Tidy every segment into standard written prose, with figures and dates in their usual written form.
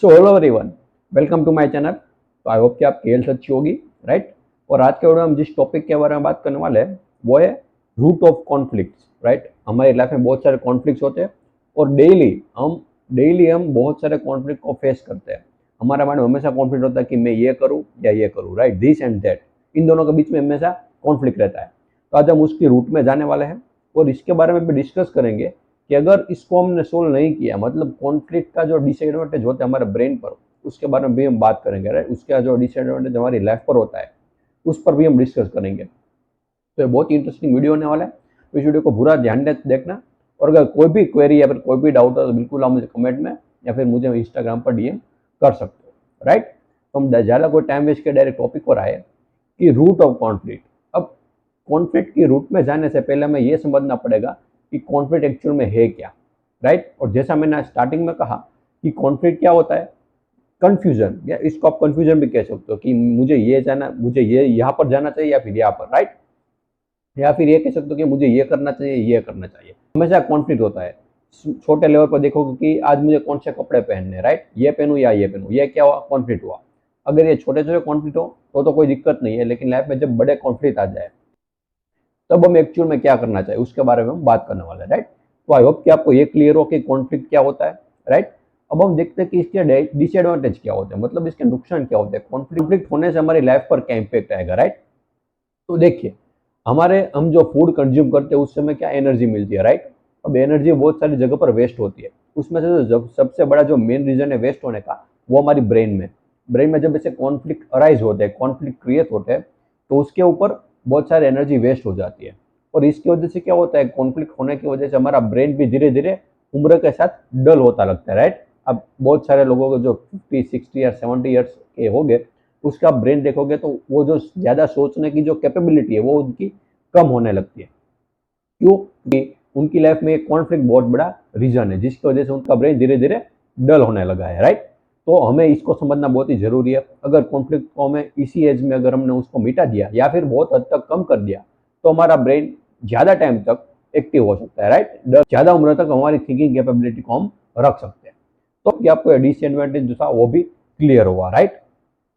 So hello everyone, welcome to my channel. तो I hope कि आपकी हेल्थ अच्छी होगी, राइट। और आज के वीडियो में हम जिस टॉपिक के बारे में बात करने वाले हैं वो है रूट ऑफ कॉन्फ्लिक्ट्स, राइट। हमारी लाइफ में बहुत सारे कॉन्फ्लिक्ट्स होते हैं और डेली हम बहुत सारे कॉन्फ्लिक्ट को फेस करते हैं। हमारे माइंड में हमेशा कॉन्फ्लिक्ट होता है कि मैं ये करूँ या ये करूँ, राइट। दिस एंड दैट, इन दोनों के बीच में हमेशा कॉन्फ्लिक्ट रहता है। तो आज हम उसकी रूट में जाने वाले हैं और इसके बारे में भी डिस्कस करेंगे कि अगर इसको हमने सोल्व नहीं किया, मतलब कॉन्फ्लिक्ट का जो डिसएडवांटेज होता है हमारे ब्रेन पर, उसके बारे में भी हम बात करेंगे, राइट। उसका जो डिसएडवांटेज हमारी लाइफ पर होता है उस पर भी हम डिस्कस करेंगे। तो ये बहुत ही इंटरेस्टिंग वीडियो होने वाला है, तो इस वीडियो को पूरा ध्यान से देखना। और अगर कोई भी क्वेरी या फिर कोई भी डाउट हो तो बिल्कुल आप मुझे कमेंट में या फिर मुझे इंस्टाग्राम पर डीएम कर सकते हो, राइट। तो हम ज़्यादा कोई टाइम वेस्ट के डायरेक्ट टॉपिक पर आए कि रूट ऑफ कॉन्फ्लिक्ट। अब कॉन्फ्लिक्ट की रूट में जाने से पहले हमें यह समझना पड़ेगा कि कॉन्फ्लिक्ट एक्चुअल में है क्या, राइट। और जैसा मैंने स्टार्टिंग में कहा कि कॉन्फ्लिक्ट क्या होता है, कंफ्यूजन, या इसको आप कंफ्यूजन भी कह सकते हो कि मुझे ये यहाँ पर जाना चाहिए या फिर यहाँ पर, राइट। या फिर ये कह सकते हो कि मुझे ये करना चाहिए, ये करना चाहिए। हमेशा कॉन्फ्लिक्ट होता है। छोटे लेवल पर देखोगे कि आज मुझे कौन से कपड़े पहनने, राइट, ये पहनूं या ये पहनूं, ये क्या हुआ, कॉन्फ्लिक्ट हुआ। अगर ये छोटे छोटे कॉन्फ्लिक्ट हो तो कोई दिक्कत नहीं है, लेकिन लाइफ में जब बड़े कॉन्फ्लिक्ट आ जाए तब हम एक्चुअल में क्या करना चाहिए उसके बारे में हम बात करने वाले हैं, राइट। तो आई होप कि आपको ये क्लियर हो कि कॉन्फ्लिक्ट क्या होता है, राइट। अब हम देखते हैं कि इसके डिसएडवांटेज क्या होते हैं, मतलब इसके नुकसान क्या होते हैं, कॉन्फ्लिक्ट होने से हमारी लाइफ पर क्या इंपैक्ट आएगा, राइट। तो देखिए, हम जो फूड कंज्यूम करते हैं उससे हमें क्या एनर्जी मिलती है, राइट। अब एनर्जी बहुत सारी जगह पर वेस्ट होती है। उसमें से सबसे बड़ा जो मेन रीजन है वेस्ट होने का, वो हमारी ब्रेन में जब ऐसे कॉन्फ्लिक्ट अराइज होते हैं, कॉन्फ्लिक्ट क्रिएट होते हैं, तो उसके ऊपर बहुत सारी एनर्जी वेस्ट हो जाती है। और इसकी वजह से क्या होता है, कॉन्फ्लिक्ट होने की वजह से हमारा ब्रेन भी धीरे धीरे उम्र के साथ डल होता लगता है, राइट। अब बहुत सारे लोगों को जो 50, 60 या 70 ईयर्स के हो गए, उसका ब्रेन देखोगे तो वो जो ज़्यादा सोचने की जो कैपेबिलिटी है वो उनकी कम होने लगती है। क्यों? क्योंकि उनकी लाइफ में एक कॉन्फ्लिक्ट बहुत बड़ा रीजन है जिसकी वजह से उनका ब्रेन धीरे धीरे डल होने लगा है, राइट। तो हमें इसको समझना बहुत ही जरूरी है। अगर कॉन्फ्लिक्ट को हमें इसी एज में अगर हमने उसको मिटा दिया या फिर बहुत हद तक कम कर दिया तो हमारा ब्रेन ज़्यादा टाइम तक एक्टिव हो सकता है, राइट। ज़्यादा उम्र तक हमारी थिंकिंग कैपेबिलिटी को हम रख सकते हैं। तो कि आपको डिसएडवांटेज जो था वो भी क्लियर हुआ, राइट।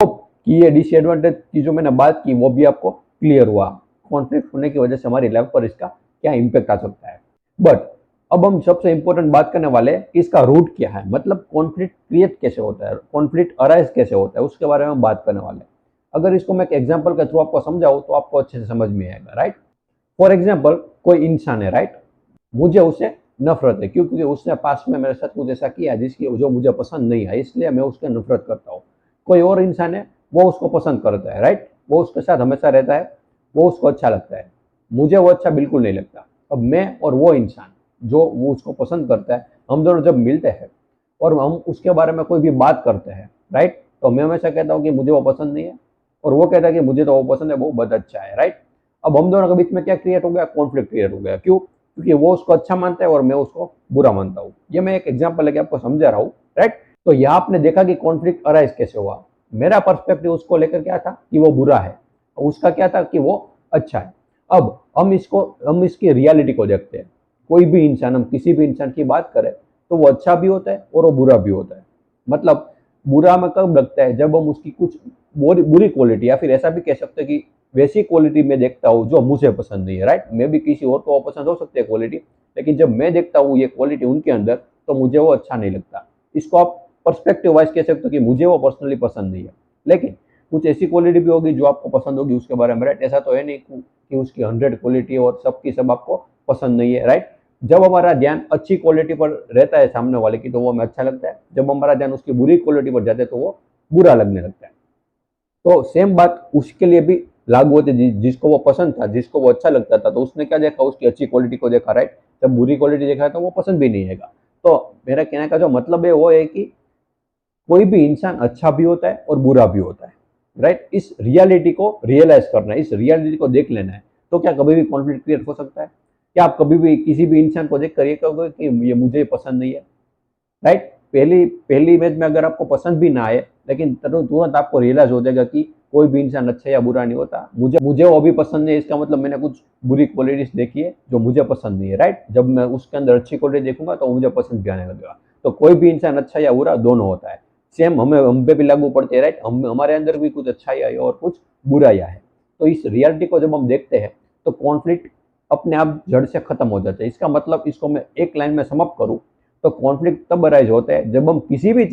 कि ये डिसएडवांटेज की जो मैंने बात की वो भी आपको क्लियर हुआ, कॉन्फ्लिक्ट होने की वजह से हमारी लाइफ पर इसका क्या इम्पैक्ट आ सकता है। बट अब हम सबसे इंपॉर्टेंट बात करने वाले हैं कि इसका रूट क्या है, मतलब कॉन्फ्लिक्ट क्रिएट कैसे होता है, कॉन्फ्लिक्ट अराइज कैसे होता है, उसके बारे में हम बात करने वाले हैं। अगर इसको मैं एक एग्जाम्पल के थ्रू आपको समझाऊं तो आपको अच्छे से समझ में आएगा, राइट। फॉर एग्जाम्पल, कोई इंसान है, राइट, मुझे उससे नफरत है क्योंकि उसने पास में मेरे साथ कुछ ऐसा किया जिसकी जो मुझे पसंद नहीं है, इसलिए मैं उसके नफरत करता हूँ। कोई और इंसान है, वो उसको पसंद करता है, राइट, वो उसके साथ हमेशा रहता है, वो उसको अच्छा लगता है, मुझे वो अच्छा बिल्कुल नहीं लगता। अब मैं और वो इंसान जो वो उसको पसंद करता है, हम दोनों जब मिलते हैं और हम उसके बारे में कोई भी बात करते हैं, राइट, तो मैं हमेशा कहता हूँ कि मुझे वो पसंद नहीं है और वो कहता है कि मुझे तो वो पसंद है, वो बहुत अच्छा है, राइट। अब हम दोनों के बीच में क्या क्रिएट हो गया, कॉन्फ्लिक्ट क्रिएट हो गया। क्यों? क्योंकि वो उसको अच्छा मानता है और मैं उसको बुरा मानता हूँ। ये मैं एक एग्जांपल लेके आपको समझा रहा हूँ, राइट। तो यहाँ आपने देखा कि कॉन्फ्लिक्ट अराइज कैसे हुआ। मेरा पर्सपेक्टिव उसको लेकर क्या था कि वो बुरा है, उसका क्या था कि वो अच्छा है। अब हम इसकी रियलिटी को देखते हैं। कोई भी इंसान, हम किसी भी इंसान की बात करें तो वो अच्छा भी होता है और वो बुरा भी होता है। मतलब बुरा में कब लगता है, जब हम उसकी कुछ बुरी क्वालिटी, या फिर ऐसा भी कह सकते हैं कि वैसी क्वालिटी में देखता हूँ जो मुझे पसंद नहीं है, राइट। मे भी किसी और को पसंद हो सकती है क्वालिटी, लेकिन जब मैं देखता हूँ ये क्वालिटी उनके अंदर तो मुझे वो अच्छा नहीं लगता। इसको आप पर्सपेक्टिव वाइज कह सकते हो कि मुझे वो पर्सनली पसंद नहीं है। लेकिन कुछ ऐसी क्वालिटी भी होगी जो आपको पसंद होगी उसके बारे में, राइट। ऐसा तो है नहीं कि उसकी 100 क्वालिटी और सबकी सब आपको पसंद नहीं है, राइट। जब हमारा ध्यान अच्छी क्वालिटी पर रहता है सामने वाले की तो वो हमें अच्छा लगता है, जब हमारा ध्यान उसकी बुरी क्वालिटी पर जाता है तो वो बुरा लगने लगता है। तो सेम बात उसके लिए भी लागू होती है। जिसको वो पसंद था, जिसको वो अच्छा लगता था, तो उसने क्या देखा, उसकी अच्छी क्वालिटी को देखा, राइट। जब बुरी क्वालिटी देखा तो वो पसंद भी नहीं आएगा। तो मेरा कहने का जो मतलब है वो है कि कोई भी इंसान अच्छा भी होता है और बुरा भी होता है, राइट। इस रियलिटी को रियलाइज करना है, इस रियलिटी को देख लेना है। तो क्या कभी भी कॉन्फ्लिक्ट क्रिएट हो सकता है? क्या आप कभी भी किसी भी इंसान को देख कर ये कहोगे कि ये मुझे पसंद नहीं है, राइट। पहली पहली इमेज में अगर आपको पसंद भी ना आए, लेकिन तुरंत आपको रियलाइज हो जाएगा कि कोई भी इंसान अच्छा या बुरा नहीं होता। मुझे मुझे वो भी पसंद नहीं है, इसका मतलब मैंने कुछ बुरी क्वालिटीज देखी है जो मुझे पसंद नहीं है, राइट। जब मैं उसके अंदर अच्छी क्वालिटी देखूंगा तो मुझे पसंद भी आने लगेगा। तो कोई भी इंसान अच्छा या बुरा दोनों होता है। सेम हम पे भी लागू पड़ते हैं, राइट। हम हमारे अंदर भी कुछ अच्छाइयाँ है और कुछ बुराइयाँ है। तो इस रियलिटी को जब हम देखते हैं तो कॉन्फ्लिक्ट अपने आप जड़ से खत्म हो जाता है। इसका मतलब, इसको मैं एक लाइन में समअप करूँ तो कॉन्फ्लिक्ट तब अराइज होता है जब हम किसी भी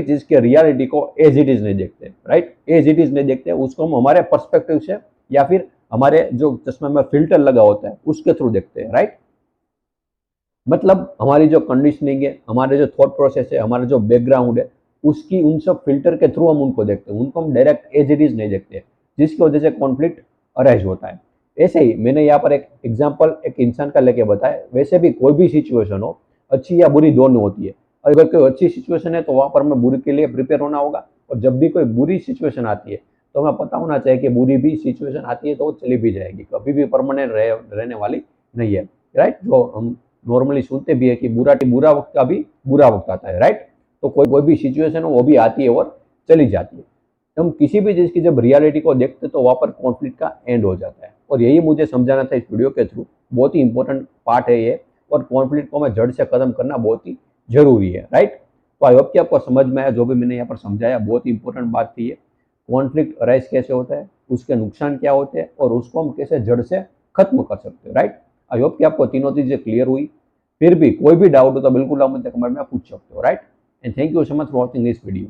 चीज़ के रियलिटी को एज इट इज नहीं देखते, राइट। एज इट इज नहीं देखते, उसको हम हमारे पर्सपेक्टिव से या फिर हमारे जो चश्मे में फिल्टर लगा होता है उसके थ्रू देखते हैं, राइट। मतलब हमारी जो कंडीशनिंग है, हमारे जो थॉट प्रोसेस है, हमारा जो बैकग्राउंड है, उसकी उन सब फिल्टर के थ्रू हम उनको देखते हैं, उनको हम डायरेक्ट एज इट इज नहीं देखते, जिसकी वजह से कॉन्फ्लिक्ट अराइज होता है। ऐसे ही मैंने यहाँ पर एक एग्जाम्पल एक इंसान का लेके बताया, वैसे भी कोई भी सिचुएशन हो, अच्छी या बुरी दोनों होती है। अगर कोई अच्छी सिचुएशन है तो वहाँ पर हमें बुरी के लिए प्रिपेयर होना होगा, और जब भी कोई बुरी सिचुएशन आती है तो हमें पता होना चाहिए कि बुरी भी सिचुएशन आती है तो वो चली भी जाएगी, कभी भी परमानेंट रहने वाली नहीं है, राइट। जो हम नॉर्मली सुनते भी है कि बुरा वक्त का भी बुरा वक्त आता है, राइट। तो कोई भी सिचुएशन हो वो भी आती है और चली जाती है। हम किसी भी चीज़ की जब रियलिटी को देखते तो वहाँ पर कॉन्फ्लिक्ट का एंड हो जाता है, और यही मुझे समझाना था इस वीडियो के थ्रू। बहुत ही इंपॉर्टेंट पार्ट है ये, और कॉन्फ्लिक्ट को हमें जड़ से खत्म करना बहुत ही जरूरी है, राइट। तो आई होप कि आपको समझ में आया, जो भी मैंने यहाँ पर समझाया बहुत ही इंपॉर्टेंट बात थी ये। कॉन्फ्लिक्ट अराइज कैसे होता है, उसके नुकसान क्या होते हैं, और उसको हम कैसे जड़ से खत्म कर सकते हैं, राइट। आई होप कि आपको तीनों चीज़ें क्लियर हुई। फिर भी कोई भी डाउट हो तो बिल्कुल आप मुझे कमेंट में पूछ सकते हो, right. And thank you so much for watching this video.